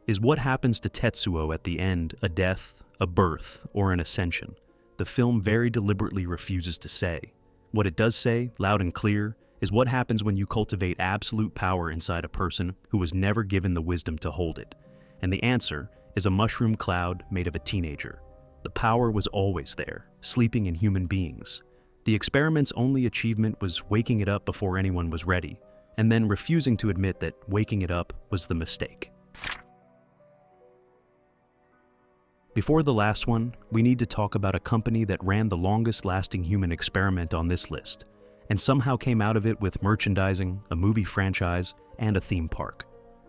Speaker 1: Is what happens to Tetsuo at the end a death, a birth, or an ascension? The film very deliberately refuses to say. What it does say, loud and clear, is what happens when you cultivate absolute power inside a person who was never given the wisdom to hold it. And the answer is a mushroom cloud made of a teenager. The power was always there, sleeping in human beings. The experiment's only achievement was waking it up before anyone was ready, and then refusing to admit that waking it up was the mistake. Before the last one, we need to talk about a company that ran the longest-lasting human experiment on this list, and somehow came out of it with merchandising, a movie franchise, and a theme park.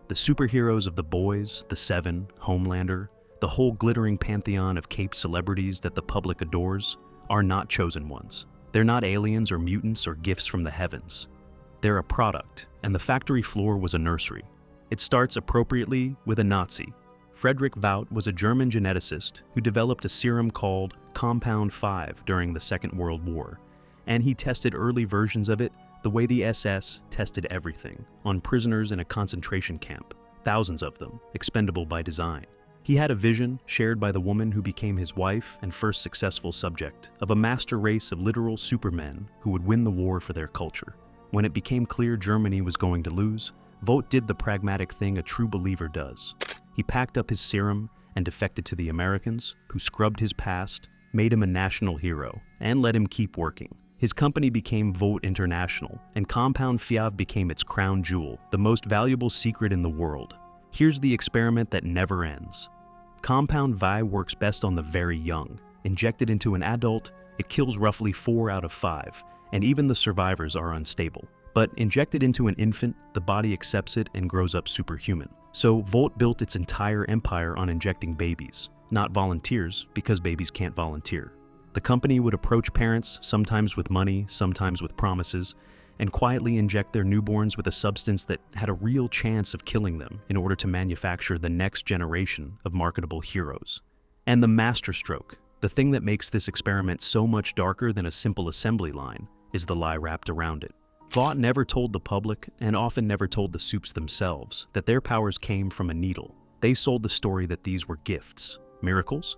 Speaker 1: The superheroes of The Boys, The Seven, Homelander, the whole glittering pantheon of caped celebrities that the public adores, are not chosen ones. They're not aliens or mutants or gifts from the heavens. They're a product, and the factory floor was a nursery. It starts appropriately with a Nazi. Friedrich Vogt was a German geneticist who developed a serum called Compound 5 during the Second World War, and he tested early versions of it the way the SS tested everything, on prisoners in a concentration camp, thousands of them, expendable by design. He had a vision, shared by the woman who became his wife and first successful subject, of a master race of literal supermen who would win the war for their culture. When it became clear Germany was going to lose, Vogt did the pragmatic thing a true believer does. He packed up his serum and defected to the Americans, who scrubbed his past, made him a national hero, and let him keep working. His company became Vogt International, and Compound 5 became its crown jewel, the most valuable secret in the world. Here's the experiment that never ends. Compound 5 works best on the very young. Injected into an adult, it kills roughly 4 out of 5, and even the survivors are unstable. But injected into an infant, the body accepts it and grows up superhuman. So VOUGHT built its entire empire on injecting babies, not volunteers, because babies can't volunteer. The company would approach parents, sometimes with money, sometimes with promises, and quietly inject their newborns with a substance that had a real chance of killing them in order to manufacture the next generation of marketable heroes. And the masterstroke, the thing that makes this experiment so much darker than a simple assembly line, is the lie wrapped around it. VOUGHT never told the public, and often never told the soups themselves, that their powers came from a needle. They sold the story that these were gifts, miracles,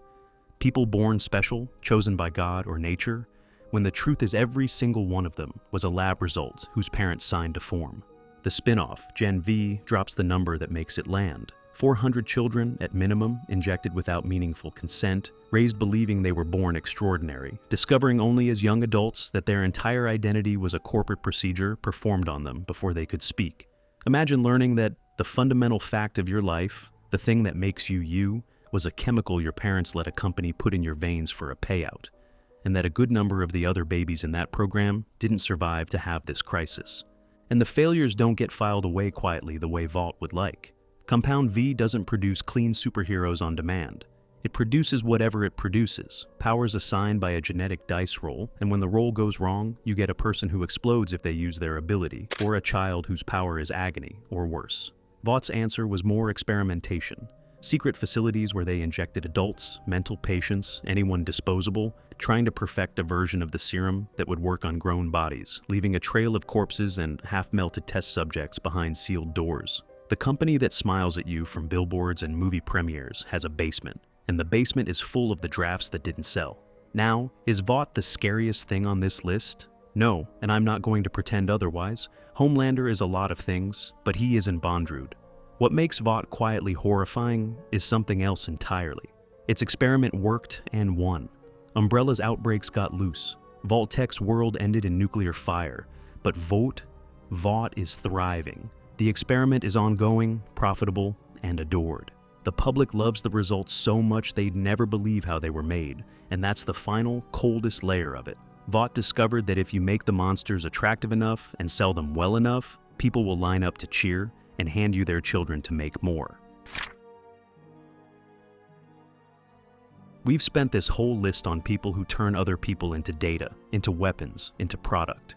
Speaker 1: people born special, chosen by God or nature, when the truth is every single one of them was a lab result whose parents signed to form. The spin-off, Gen V, drops the number that makes it land. 400 children, at minimum, injected without meaningful consent, raised believing they were born extraordinary, discovering only as young adults that their entire identity was a corporate procedure performed on them before they could speak. Imagine learning that the fundamental fact of your life, the thing that makes you you, was a chemical your parents let a company put in your veins for a payout, and that a good number of the other babies in that program didn't survive to have this crisis. And the failures don't get filed away quietly the way VOUGHT would like. Compound V doesn't produce clean superheroes on demand. It produces whatever it produces, powers assigned by a genetic dice roll, and when the roll goes wrong, you get a person who explodes if they use their ability, or a child whose power is agony, or worse. VOUGHT's answer was more experimentation. Secret facilities where they injected adults, mental patients, anyone disposable, trying to perfect a version of the serum that would work on grown bodies, leaving a trail of corpses and half-melted test subjects behind sealed doors. The company that smiles at you from billboards and movie premieres has a basement, and the basement is full of the drafts that didn't sell. Now, is VOUGHT the scariest thing on this list? No, and I'm not going to pretend otherwise. Homelander is a lot of things, but he isn't Bondrewd. What makes VOUGHT quietly horrifying is something else entirely. Its experiment worked and won. Umbrella's outbreaks got loose. VAULT-TEC's world ended in nuclear fire. But VOUGHT is thriving. The experiment is ongoing, profitable, and adored. The public loves the results so much they'd never believe how they were made, and that's the final, coldest layer of it. VOUGHT discovered that if you make the monsters attractive enough and sell them well enough, people will line up to cheer and hand you their children to make more. We've spent this whole list on people who turn other people into data, into weapons, into product.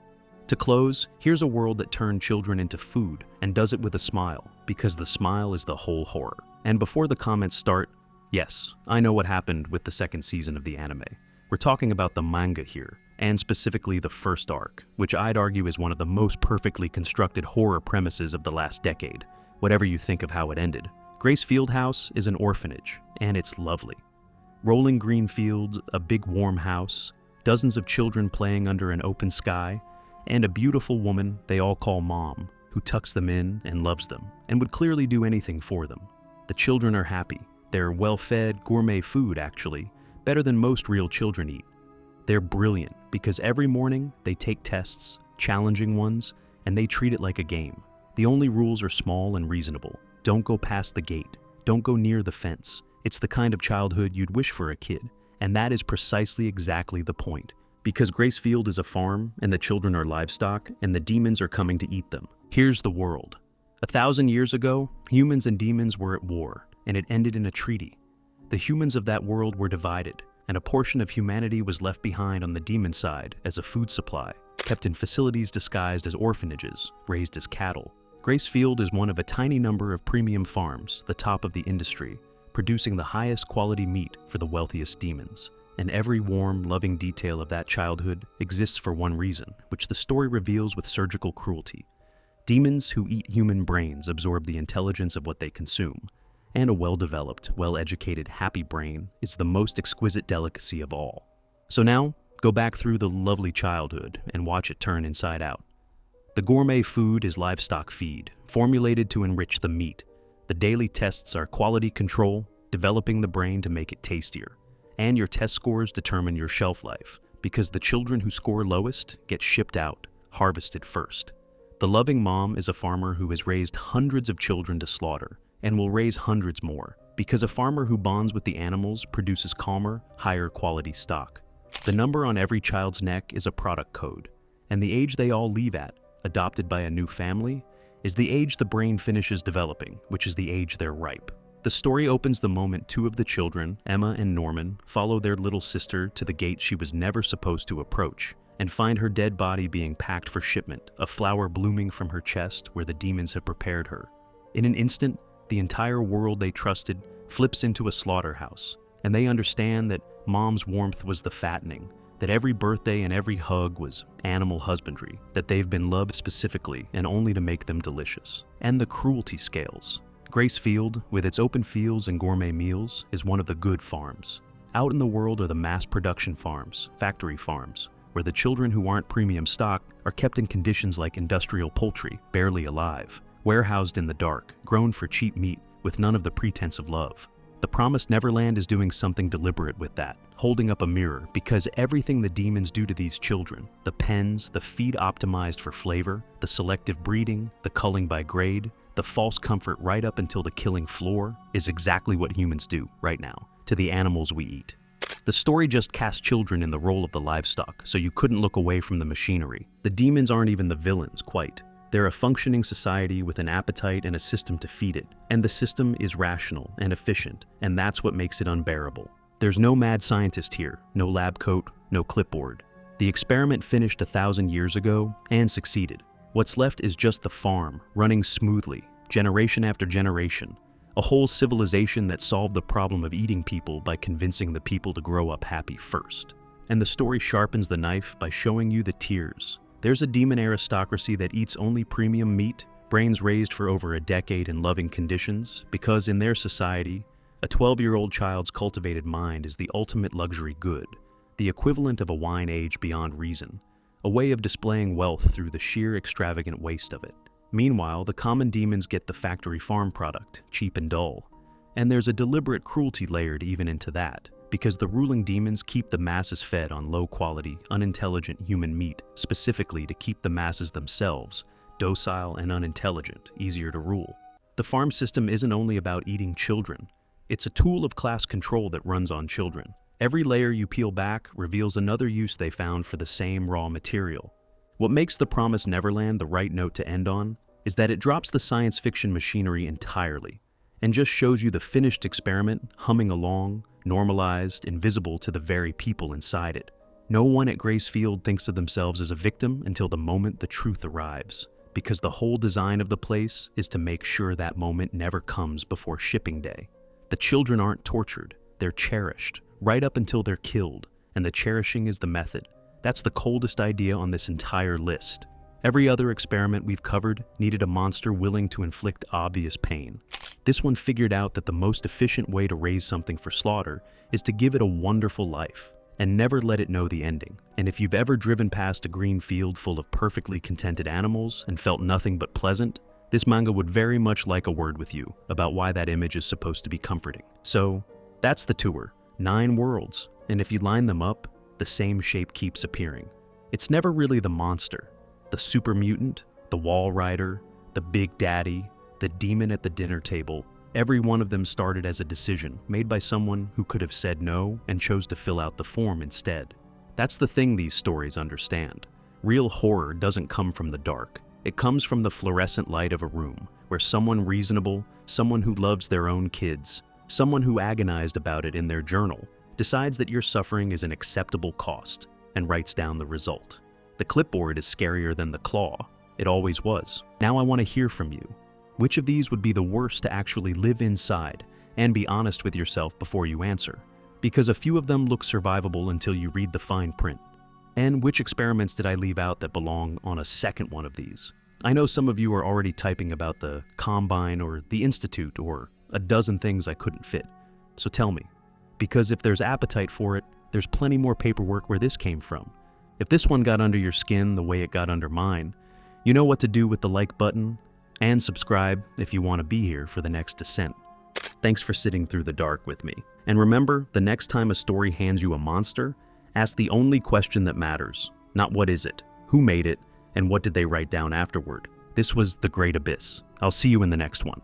Speaker 1: To close, here's a world that turned children into food and does it with a smile, because the smile is the whole horror. And before the comments start, yes, I know what happened with the second season of the anime. We're talking about the manga here, and specifically the first arc, which I'd argue is one of the most perfectly constructed horror premises of the last decade, whatever you think of how it ended. Grace Fieldhouse is an orphanage, and it's lovely. Rolling green fields, a big warm house, dozens of children playing under an open sky, and a beautiful woman they all call Mom, who tucks them in and loves them, and would clearly do anything for them. The children are happy. They're well-fed, gourmet food, actually, better than most real children eat. They're brilliant because every morning they take tests, challenging ones, and they treat it like a game. The only rules are small and reasonable. Don't go past the gate. Don't go near the fence. It's the kind of childhood you'd wish for a kid, and that is precisely exactly the point. Because Gracefield is a farm, and the children are livestock, and the demons are coming to eat them. Here's the world. 1,000 years ago, humans and demons were at war, and it ended in a treaty. The humans of that world were divided, and a portion of humanity was left behind on the demon side as a food supply, kept in facilities disguised as orphanages, raised as cattle. Gracefield is one of a tiny number of premium farms, the top of the industry, producing the highest quality meat for the wealthiest demons. And every warm, loving detail of that childhood exists for one reason, which the story reveals with surgical cruelty. Demons who eat human brains absorb the intelligence of what they consume, and a well-developed, well-educated, happy brain is the most exquisite delicacy of all. So now, go back through the lovely childhood and watch it turn inside out. The gourmet food is livestock feed, formulated to enrich the meat. The daily tests are quality control, developing the brain to make it tastier. And your test scores determine your shelf life, because the children who score lowest get shipped out, harvested first. The loving mom is a farmer who has raised hundreds of children to slaughter, and will raise hundreds more, because a farmer who bonds with the animals produces calmer, higher quality stock. The number on every child's neck is a product code, and the age they all leave at, adopted by a new family, is the age the brain finishes developing, which is the age they're ripe. The story opens the moment two of the children, Emma and Norman, follow their little sister to the gate she was never supposed to approach, and find her dead body being packed for shipment, a flower blooming from her chest where the demons had prepared her. In an instant, the entire world they trusted flips into a slaughterhouse, and they understand that Mom's warmth was the fattening, that every birthday and every hug was animal husbandry, that they've been loved specifically and only to make them delicious. And the cruelty scales. Grace Field, with its open fields and gourmet meals, is one of the good farms. Out in the world are the mass production farms, factory farms, where the children who aren't premium stock are kept in conditions like industrial poultry, barely alive, warehoused in the dark, grown for cheap meat, with none of the pretense of love. The promised Neverland is doing something deliberate with that, holding up a mirror, because everything the demons do to these children, the pens, the feed optimized for flavor, the selective breeding, the culling by grade, the false comfort right up until the killing floor, is exactly what humans do right now to the animals we eat. The story just cast children in the role of the livestock, so you couldn't look away from the machinery. The demons aren't even the villains, quite. They're a functioning society with an appetite and a system to feed it, and the system is rational and efficient, and that's what makes it unbearable. There's no mad scientist here, no lab coat, no clipboard. The experiment finished 1,000 years ago and succeeded. What's left is just the farm, running smoothly, generation after generation. A whole civilization that solved the problem of eating people by convincing the people to grow up happy first. And the story sharpens the knife by showing you the tiers. There's a demon aristocracy that eats only premium meat, brains raised for over a decade in loving conditions, because in their society, a 12-year-old child's cultivated mind is the ultimate luxury good, the equivalent of a wine aged beyond reason, a way of displaying wealth through the sheer extravagant waste of it. Meanwhile, the common demons get the factory farm product, cheap and dull. And there's a deliberate cruelty layered even into that, because the ruling demons keep the masses fed on low-quality, unintelligent human meat, specifically to keep the masses themselves docile and unintelligent, easier to rule. The farm system isn't only about eating children. It's a tool of class control that runs on children. Every layer you peel back reveals another use they found for the same raw material. What makes the promised Neverland the right note to end on is that it drops the science fiction machinery entirely and just shows you the finished experiment humming along, normalized, invisible to the very people inside it. No one at Grace Field thinks of themselves as a victim until the moment the truth arrives, because the whole design of the place is to make sure that moment never comes before shipping day. The children aren't tortured, they're cherished, right up until they're killed, and the cherishing is the method. That's the coldest idea on this entire list. Every other experiment we've covered needed a monster willing to inflict obvious pain. This one figured out that the most efficient way to raise something for slaughter is to give it a wonderful life and never let it know the ending. And if you've ever driven past a green field full of perfectly contented animals and felt nothing but pleasant, this manga would very much like a word with you about why that image is supposed to be comforting. So, that's the tour. 9 worlds, and if you line them up, the same shape keeps appearing. It's never really the monster, the super mutant, the WALRIDER, the Big Daddy, the demon at the dinner table. Every one of them started as a decision made by someone who could have said no and chose to fill out the form instead. That's the thing these stories understand. Real horror doesn't come from the dark. It comes from the fluorescent light of a room where someone reasonable, someone who loves their own kids, someone who agonized about it in their journal, decides that your suffering is an acceptable cost and writes down the result. The clipboard is scarier than the claw. It always was. Now I want to hear from you. Which of these would be the worst to actually live inside and be honest with yourself before you answer? Because a few of them look survivable until you read the fine print. And which experiments did I leave out that belong on a second one of these? I know some of you are already typing about the Combine or the Institute or a dozen things I couldn't fit. So tell me, because if there's appetite for it, there's plenty more paperwork where this came from. If this one got under your skin the way it got under mine, you know what to do with the like button, and subscribe if you want to be here for the next descent. Thanks for sitting through the dark with me. And remember, the next time a story hands you a monster, ask the only question that matters. Not what is it, who made it, and what did they write down afterward. This was The Great Abyss. I'll see you in the next one.